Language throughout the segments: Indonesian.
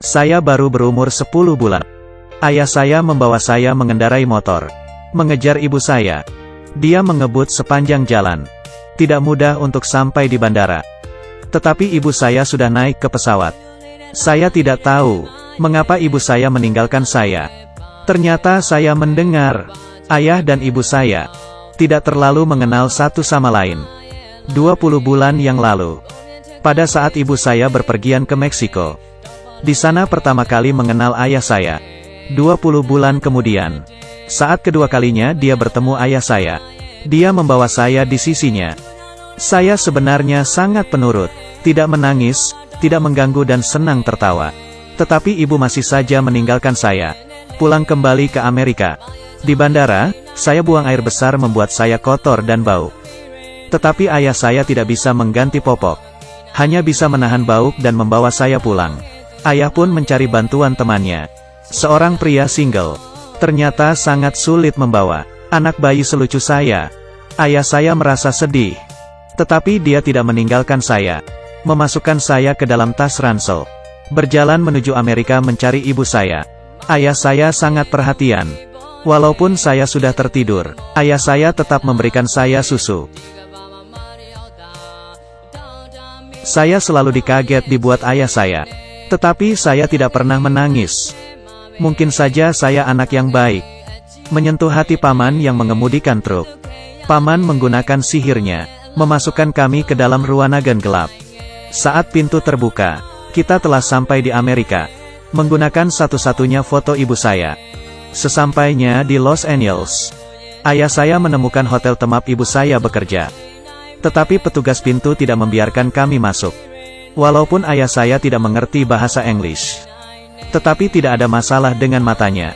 Saya baru berumur 10 bulan. Ayah saya membawa saya mengendarai motor, mengejar ibu saya. Dia mengebut sepanjang jalan. Tidak mudah untuk sampai di bandara. Tetapi ibu saya sudah naik ke pesawat. Saya tidak tahu mengapa ibu saya meninggalkan saya. Ternyata saya mendengar ayah dan ibu saya tidak terlalu mengenal satu sama lain. 20 bulan yang lalu, pada saat ibu saya berpergian ke Meksiko, di sana pertama kali mengenal ayah saya. 20 bulan kemudian, saat kedua kalinya dia bertemu ayah saya, dia membawa saya di sisinya. Saya sebenarnya sangat penurut, tidak menangis, tidak mengganggu dan senang tertawa. Tetapi ibu masih saja meninggalkan saya. Pulang kembali ke Amerika. Di bandara, saya buang air besar membuat saya kotor dan bau. Tetapi ayah saya tidak bisa mengganti popok. Hanya bisa menahan bau dan membawa saya pulang. Ayah pun mencari bantuan temannya. Seorang pria single. Ternyata sangat sulit membawa anak bayi selucu saya. Ayah saya merasa sedih. Tetapi dia tidak meninggalkan saya. Memasukkan saya ke dalam tas ransel. Berjalan menuju Amerika mencari ibu saya. Ayah saya sangat perhatian. Walaupun saya sudah tertidur, ayah saya tetap memberikan saya susu. Saya selalu dikaget dibuat ayah saya. Tetapi saya tidak pernah menangis. Mungkin saja saya anak yang baik. Menyentuh hati paman yang mengemudikan truk. Paman menggunakan sihirnya, memasukkan kami ke dalam ruangan gelap. Saat pintu terbuka, kita telah sampai di Amerika. Menggunakan satu-satunya foto ibu saya. Sesampainya di Los Angeles, ayah saya menemukan hotel tempat ibu saya bekerja. Tetapi petugas pintu tidak membiarkan kami masuk. Walaupun ayah saya tidak mengerti bahasa Inggris. Tetapi tidak ada masalah dengan matanya.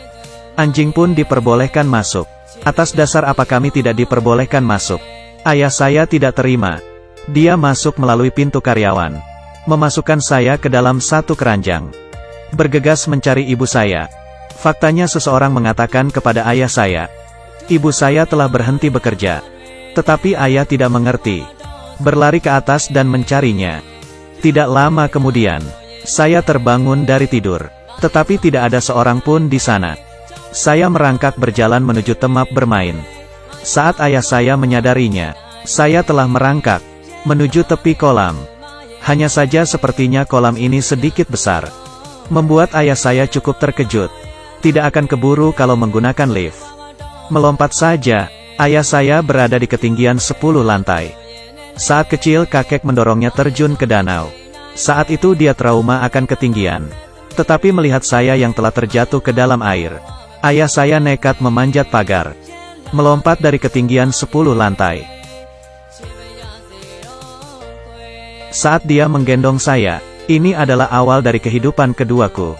Anjing pun diperbolehkan masuk. Atas dasar apa kami tidak diperbolehkan masuk? Ayah saya tidak terima. Dia masuk melalui pintu karyawan. Memasukkan saya ke dalam satu keranjang. Bergegas mencari ibu saya. Faktanya seseorang mengatakan kepada ayah saya, ibu saya telah berhenti bekerja. Tetapi ayah tidak mengerti. Berlari ke atas dan mencarinya. Tidak lama kemudian, saya terbangun dari tidur. Tetapi tidak ada seorang pun di sana. Saya merangkak berjalan menuju tempat bermain. Saat ayah saya menyadarinya, saya telah merangkak menuju tepi kolam. Hanya saja sepertinya kolam ini sedikit besar. Membuat ayah saya cukup terkejut. Tidak akan keburu kalau menggunakan lift. Melompat saja, ayah saya berada di ketinggian 10 lantai. Saat kecil kakek mendorongnya terjun ke danau. Saat itu dia trauma akan ketinggian. Tetapi melihat saya yang telah terjatuh ke dalam air, ayah saya nekat memanjat pagar. Melompat dari ketinggian 10 lantai. Saat dia menggendong saya, ini adalah awal dari kehidupan keduaku.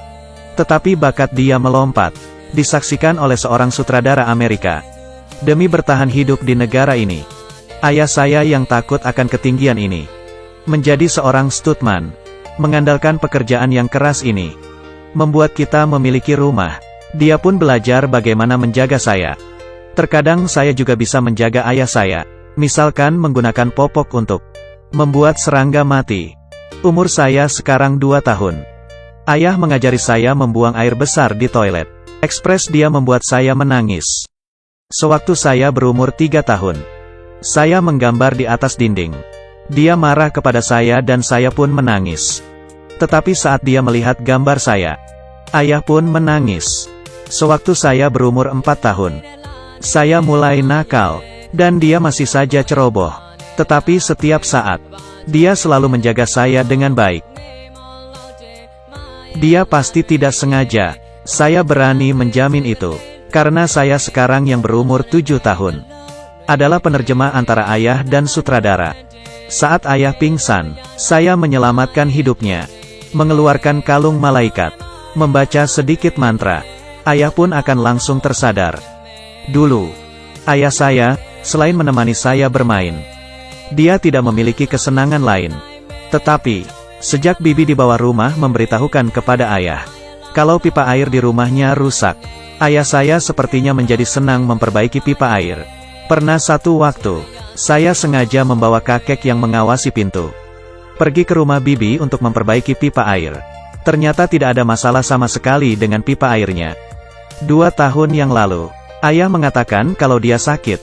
Tetapi bakat dia melompat, disaksikan oleh seorang sutradara Amerika. Demi bertahan hidup di negara ini, ayah saya yang takut akan ketinggian ini, menjadi seorang stuntman, mengandalkan pekerjaan yang keras ini, membuat kita memiliki rumah. Dia pun belajar bagaimana menjaga saya. Terkadang saya juga bisa menjaga ayah saya, misalkan menggunakan popok untuk membuat serangga mati. Umur saya sekarang 2 tahun. Ayah mengajari saya membuang air besar di toilet. Ekspres dia membuat saya menangis. Sewaktu saya berumur 3 tahun, saya menggambar di atas dinding. Dia marah kepada saya dan saya pun menangis. Tetapi saat dia melihat gambar saya, ayah pun menangis. Sewaktu saya berumur 4 tahun, saya mulai nakal, dan dia masih saja ceroboh. Tetapi setiap saat, dia selalu menjaga saya dengan baik. Dia pasti tidak sengaja. Saya berani menjamin itu. Karena saya sekarang yang berumur 7 tahun. Adalah penerjemah antara ayah dan sutradara. Saat ayah pingsan, saya menyelamatkan hidupnya. Mengeluarkan kalung malaikat. Membaca sedikit mantra. Ayah pun akan langsung tersadar. Dulu, ayah saya, selain menemani saya bermain, dia tidak memiliki kesenangan lain. Tetapi, sejak bibi di bawah rumah memberitahukan kepada ayah, kalau pipa air di rumahnya rusak, ayah saya sepertinya menjadi senang memperbaiki pipa air. Pernah satu waktu, saya sengaja membawa kakek yang mengawasi pintu, pergi ke rumah bibi untuk memperbaiki pipa air. Ternyata tidak ada masalah sama sekali dengan pipa airnya. 2 tahun yang lalu, ayah mengatakan kalau dia sakit.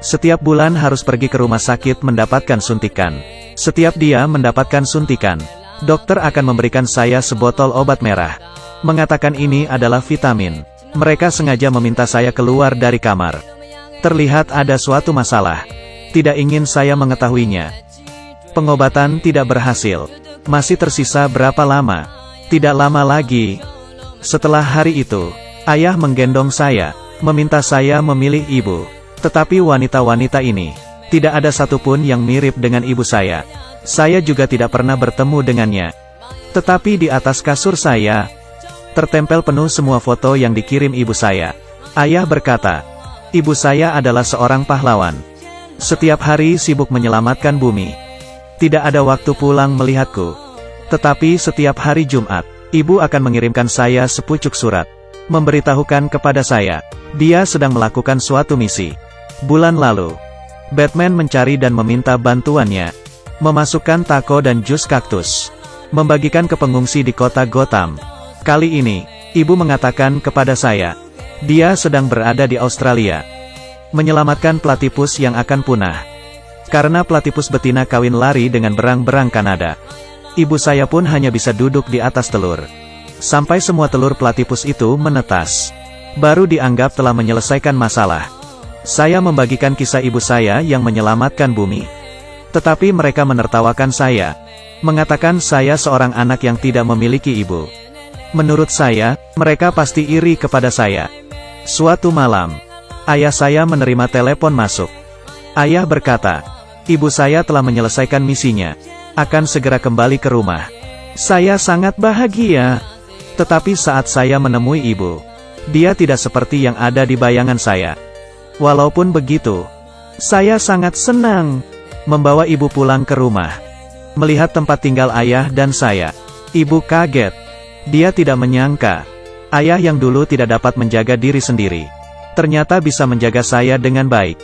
Setiap bulan harus pergi ke rumah sakit mendapatkan suntikan. Setiap dia mendapatkan suntikan, dokter akan memberikan saya sebotol obat merah. Mengatakan ini adalah vitamin. Mereka sengaja meminta saya keluar dari kamar. Terlihat ada suatu masalah. Tidak ingin saya mengetahuinya. Pengobatan tidak berhasil. Masih tersisa berapa lama? Tidak lama lagi. Setelah hari itu, ayah menggendong saya, meminta saya memilih ibu. Tetapi wanita-wanita ini, tidak ada satupun yang mirip dengan ibu saya. Saya juga tidak pernah bertemu dengannya. Tetapi di atas kasur saya, tertempel penuh semua foto yang dikirim ibu saya. Ayah berkata, ibu saya adalah seorang pahlawan. Setiap hari sibuk menyelamatkan bumi. Tidak ada waktu pulang melihatku. Tetapi setiap hari Jumat, ibu akan mengirimkan saya sepucuk surat. Memberitahukan kepada saya, dia sedang melakukan suatu misi. Bulan lalu, Batman mencari dan meminta bantuannya. Memasukkan taco dan jus kaktus. Membagikan ke pengungsi di kota Gotham. Kali ini, ibu mengatakan kepada saya, dia sedang berada di Australia. Menyelamatkan platypus yang akan punah. Karena platypus betina kawin lari dengan berang-berang Kanada. Ibu saya pun hanya bisa duduk di atas telur. Sampai semua telur platypus itu menetas. Baru dianggap telah menyelesaikan masalah. Saya membagikan kisah ibu saya yang menyelamatkan bumi. Tetapi mereka menertawakan saya. Mengatakan saya seorang anak yang tidak memiliki ibu. Menurut saya, mereka pasti iri kepada saya. Suatu malam, ayah saya menerima telepon masuk. Ayah berkata, ibu saya telah menyelesaikan misinya. Akan segera kembali ke rumah. Saya sangat bahagia. Tetapi saat saya menemui ibu, dia tidak seperti yang ada di bayangan saya. Walaupun begitu, saya sangat senang membawa ibu pulang ke rumah. Melihat tempat tinggal ayah dan saya, ibu kaget. Dia tidak menyangka, ayah yang dulu tidak dapat menjaga diri sendiri, ternyata bisa menjaga saya dengan baik.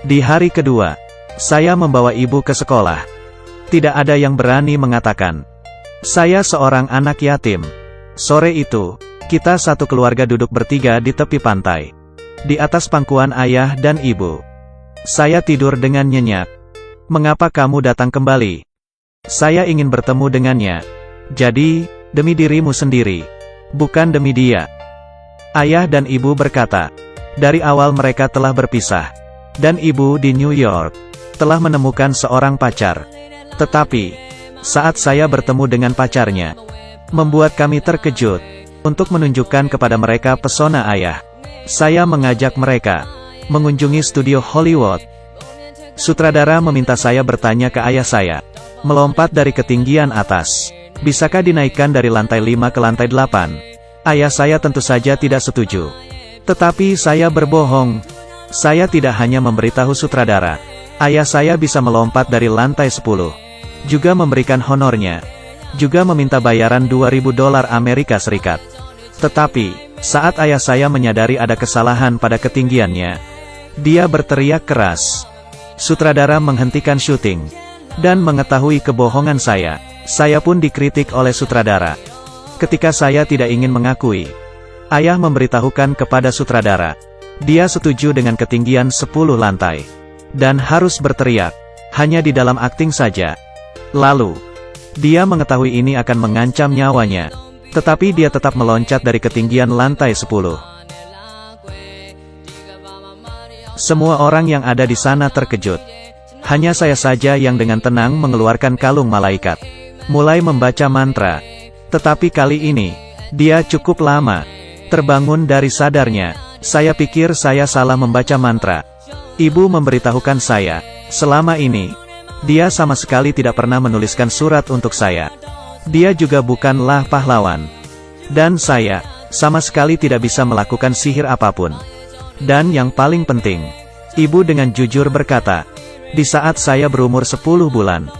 Di hari kedua, saya membawa ibu ke sekolah. Tidak ada yang berani mengatakan, saya seorang anak yatim. Sore itu, kita satu keluarga duduk bertiga di tepi pantai. Di atas pangkuan ayah dan ibu. Saya tidur dengan nyenyak. Mengapa kamu datang kembali? Saya ingin bertemu dengannya. Jadi, demi dirimu sendiri. Bukan demi dia. Ayah dan ibu berkata, dari awal mereka telah berpisah. Dan ibu di New York, telah menemukan seorang pacar. Tetapi, saat saya bertemu dengan pacarnya, membuat kami terkejut. Untuk menunjukkan kepada mereka pesona ayah, saya mengajak mereka mengunjungi studio Hollywood. Sutradara meminta saya bertanya ke ayah saya, melompat dari ketinggian atas, bisakah dinaikkan dari lantai 5 ke lantai 8? Ayah saya tentu saja tidak setuju. Tetapi saya berbohong. Saya tidak hanya memberitahu sutradara, ayah saya bisa melompat dari lantai 10. Juga memberikan honornya. Juga meminta bayaran $2.000 Amerika Serikat. Tetapi, saat ayah saya menyadari ada kesalahan pada ketinggiannya, dia berteriak keras. Sutradara menghentikan syuting. Dan mengetahui kebohongan saya pun dikritik oleh sutradara. Ketika saya tidak ingin mengakui, ayah memberitahukan kepada sutradara, dia setuju dengan ketinggian 10 lantai. Dan harus berteriak, hanya di dalam akting saja. Lalu, dia mengetahui ini akan mengancam nyawanya. Tetapi dia tetap meloncat dari ketinggian lantai 10. Semua orang yang ada di sana terkejut. Hanya saya saja yang dengan tenang mengeluarkan kalung malaikat. Mulai membaca mantra. Tetapi kali ini, dia cukup lama terbangun dari sadarnya. Saya pikir saya salah membaca mantra. Ibu memberitahukan saya, selama ini, dia sama sekali tidak pernah menuliskan surat untuk saya. Dia juga bukanlah pahlawan. Dan saya, sama sekali tidak bisa melakukan sihir apapun. Dan yang paling penting, ibu dengan jujur berkata, di saat saya berumur 10 bulan,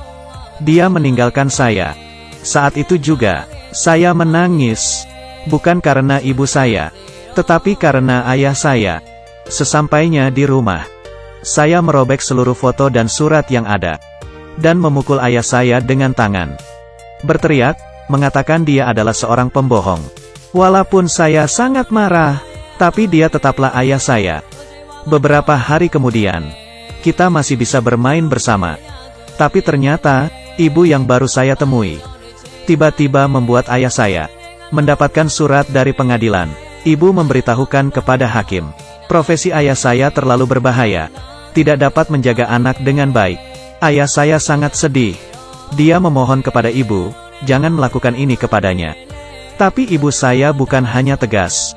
dia meninggalkan saya. Saat itu juga, saya menangis. Bukan karena ibu saya, tetapi karena ayah saya. Sesampainya di rumah, saya merobek seluruh foto dan surat yang ada. Dan memukul ayah saya dengan tangan. Berteriak, mengatakan dia adalah seorang pembohong. Walaupun saya sangat marah, tapi dia tetaplah ayah saya. Beberapa hari kemudian, kita masih bisa bermain bersama. Tapi ternyata, ibu yang baru saya temui, tiba-tiba membuat ayah saya mendapatkan surat dari pengadilan. Ibu memberitahukan kepada hakim, profesi ayah saya terlalu berbahaya, tidak dapat menjaga anak dengan baik. Ayah saya sangat sedih. Dia memohon kepada ibu, jangan melakukan ini kepadanya. Tapi ibu saya bukan hanya tegas,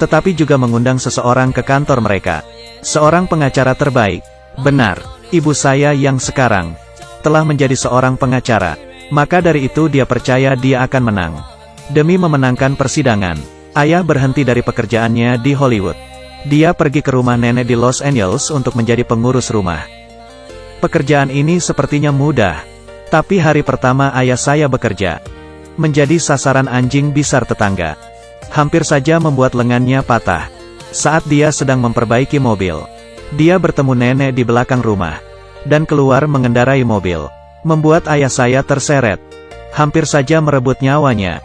tetapi juga mengundang seseorang ke kantor mereka. Seorang pengacara terbaik. Benar, ibu saya yang sekarang telah menjadi seorang pengacara. Maka dari itu dia percaya dia akan menang. Demi memenangkan persidangan, ayah berhenti dari pekerjaannya di Hollywood. Dia pergi ke rumah nenek di Los Angeles untuk menjadi pengurus rumah. Pekerjaan ini sepertinya mudah, tapi hari pertama ayah saya bekerja, menjadi sasaran anjing bisar tetangga. Hampir saja membuat lengannya patah. Saat dia sedang memperbaiki mobil, dia bertemu nenek di belakang rumah, dan keluar mengendarai mobil, membuat ayah saya terseret. Hampir saja merebut nyawanya.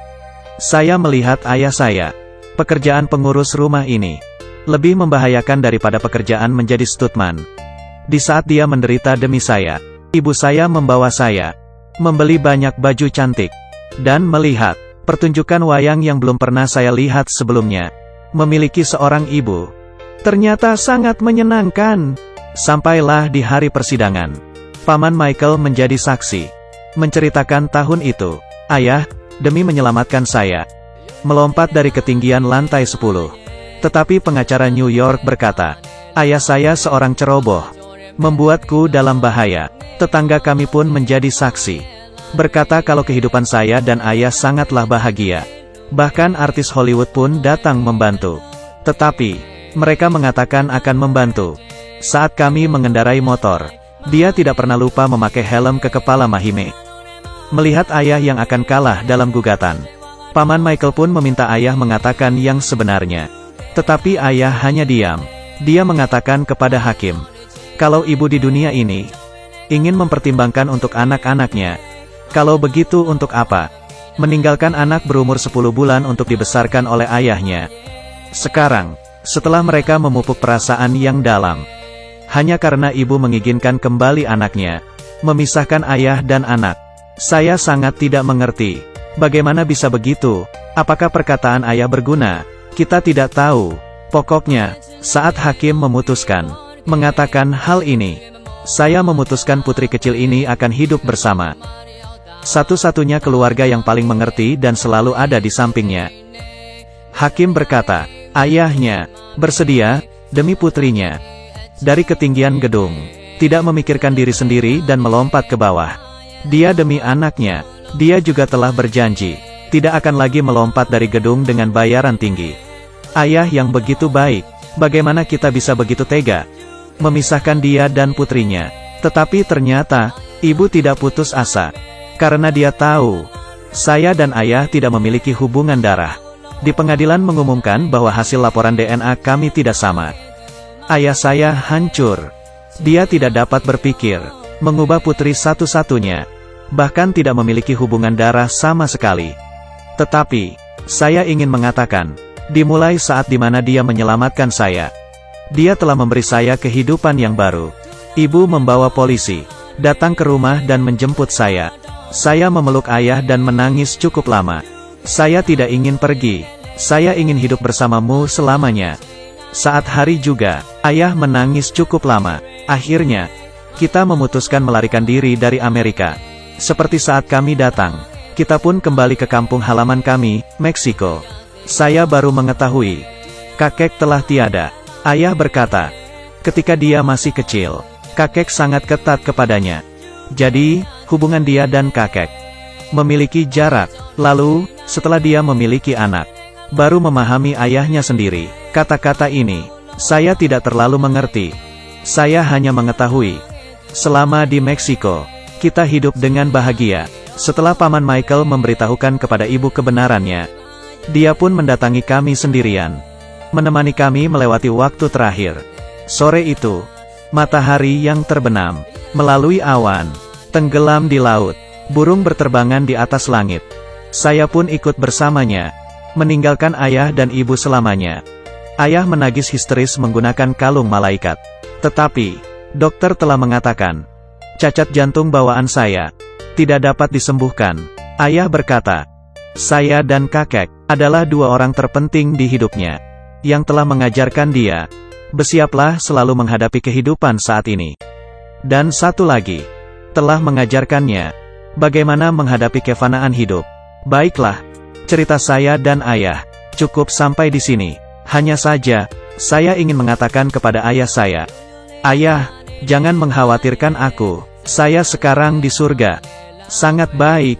Saya melihat ayah saya. Pekerjaan pengurus rumah ini lebih membahayakan daripada pekerjaan menjadi stuntman. Di saat dia menderita demi saya, ibu saya membawa saya membeli banyak baju cantik, dan melihat pertunjukan wayang yang belum pernah saya lihat sebelumnya. Memiliki seorang ibu ternyata sangat menyenangkan. Sampailah di hari persidangan. Paman Michael menjadi saksi, menceritakan tahun itu, ayah, demi menyelamatkan saya, melompat dari ketinggian lantai 10. Tetapi pengacara New York berkata, ayah saya seorang ceroboh, membuatku dalam bahaya. Tetangga kami pun menjadi saksi, berkata kalau kehidupan saya dan ayah sangatlah bahagia. Bahkan artis Hollywood pun datang membantu. Tetapi, mereka mengatakan akan membantu. Saat kami mengendarai motor, dia tidak pernah lupa memakai helm ke kepala Mahime. Melihat ayah yang akan kalah dalam gugatan, Paman Michael pun meminta ayah mengatakan yang sebenarnya. Tetapi ayah hanya diam. Dia mengatakan kepada hakim, kalau ibu di dunia ini ingin mempertimbangkan untuk anak-anaknya, kalau begitu untuk apa meninggalkan anak berumur 10 bulan untuk dibesarkan oleh ayahnya? Sekarang, setelah mereka memupuk perasaan yang dalam, hanya karena ibu menginginkan kembali anaknya, memisahkan ayah dan anak. Saya sangat tidak mengerti. Bagaimana bisa begitu? Apakah perkataan ayah berguna? Kita tidak tahu. Pokoknya, saat hakim memutuskan, mengatakan hal ini, saya memutuskan putri kecil ini akan hidup bersama. Satu-satunya keluarga yang paling mengerti dan selalu ada di sampingnya. Hakim berkata, ayahnya bersedia demi putrinya. Dari ketinggian gedung, tidak memikirkan diri sendiri dan melompat ke bawah. Dia demi anaknya. Dia juga telah berjanji, tidak akan lagi melompat dari gedung dengan bayaran tinggi. Ayah yang begitu baik, bagaimana kita bisa begitu tega memisahkan dia dan putrinya? Tetapi ternyata, ibu tidak putus asa. Karena dia tahu, saya dan ayah tidak memiliki hubungan darah. Di pengadilan mengumumkan bahwa hasil laporan DNA kami tidak sama. Ayah saya hancur. Dia tidak dapat berpikir, mengubah putri satu-satunya. Bahkan tidak memiliki hubungan darah sama sekali. Tetapi, saya ingin mengatakan, dimulai saat dimana dia menyelamatkan saya, dia telah memberi saya kehidupan yang baru. Ibu membawa polisi, datang ke rumah dan menjemput saya. Saya memeluk ayah dan menangis cukup lama. Saya tidak ingin pergi. Saya ingin hidup bersamamu selamanya. Saat hari juga, ayah menangis cukup lama. Akhirnya, kita memutuskan melarikan diri dari Amerika. Seperti saat kami datang, kita pun kembali ke kampung halaman kami, Meksiko. Saya baru mengetahui, kakek telah tiada. Ayah berkata, ketika dia masih kecil, kakek sangat ketat kepadanya. Jadi, hubungan dia dan kakek memiliki jarak. Lalu, setelah dia memiliki anak, baru memahami ayahnya sendiri. Kata-kata ini, saya tidak terlalu mengerti. Saya hanya mengetahui, selama di Meksiko, kita hidup dengan bahagia. Setelah Paman Michael memberitahukan kepada ibu kebenarannya, dia pun mendatangi kami sendirian, menemani kami melewati waktu terakhir. Sore itu, matahari yang terbenam melalui awan, tenggelam di laut, burung berterbangan di atas langit. Saya pun ikut bersamanya, meninggalkan ayah dan ibu selamanya. Ayah menangis histeris menggunakan kalung malaikat. Tetapi, dokter telah mengatakan, cacat jantung bawaan saya tidak dapat disembuhkan. Ayah berkata, saya dan kakek adalah dua orang terpenting di hidupnya, yang telah mengajarkan dia, bersiaplah selalu menghadapi kehidupan saat ini. Dan satu lagi, telah mengajarkannya, bagaimana menghadapi kefanaan hidup. Baiklah, cerita saya dan ayah cukup sampai di sini. Hanya saja, saya ingin mengatakan kepada ayah saya, ayah, jangan mengkhawatirkan aku. Saya sekarang di surga. Sangat baik.